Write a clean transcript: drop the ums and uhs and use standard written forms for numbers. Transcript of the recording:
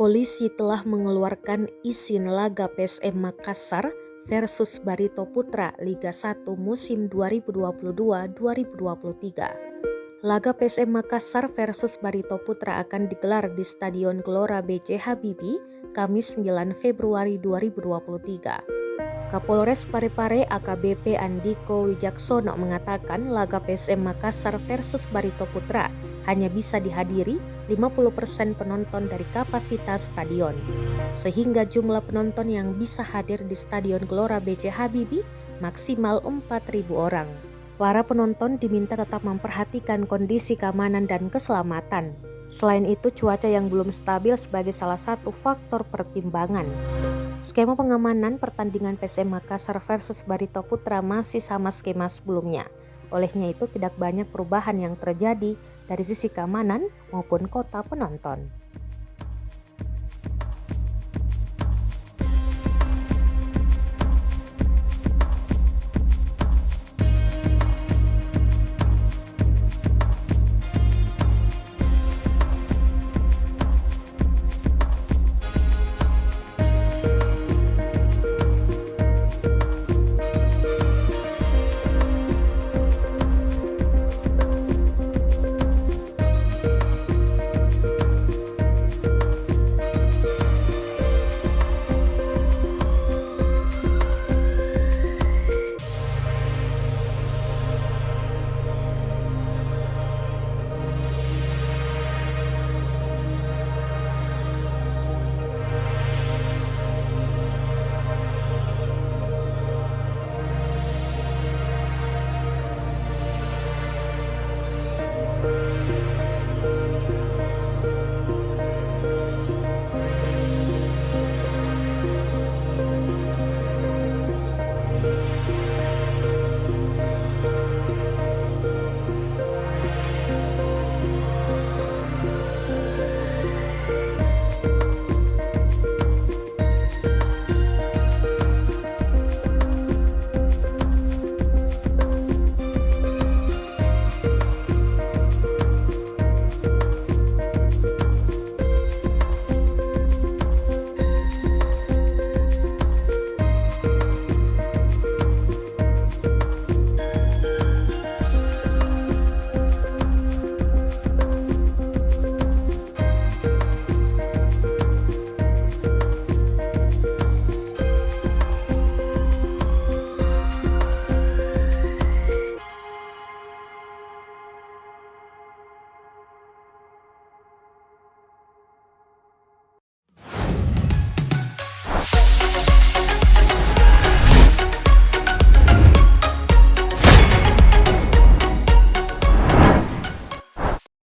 Polisi telah mengeluarkan izin laga PSM Makassar versus Barito Putra Liga 1 musim 2022-2023. Laga PSM Makassar versus Barito Putra akan digelar di Stadion Gelora B.J. Habibie, Kamis 9 Februari 2023. Kapolres Parepare AKBP Andiko Wijaksono mengatakan laga PSM Makassar versus Barito Putra hanya bisa dihadiri 50% penonton dari kapasitas stadion, sehingga jumlah penonton yang bisa hadir di Stadion Gelora B.J. Habibie maksimal 4.000 orang. Para penonton diminta tetap memperhatikan kondisi keamanan dan keselamatan. Selain itu, cuaca yang belum stabil sebagai salah satu faktor pertimbangan. Skema pengamanan pertandingan PSM Makassar versus Barito Putra masih sama skema sebelumnya. Olehnya itu tidak banyak perubahan yang terjadi dari sisi keamanan maupun kota penonton.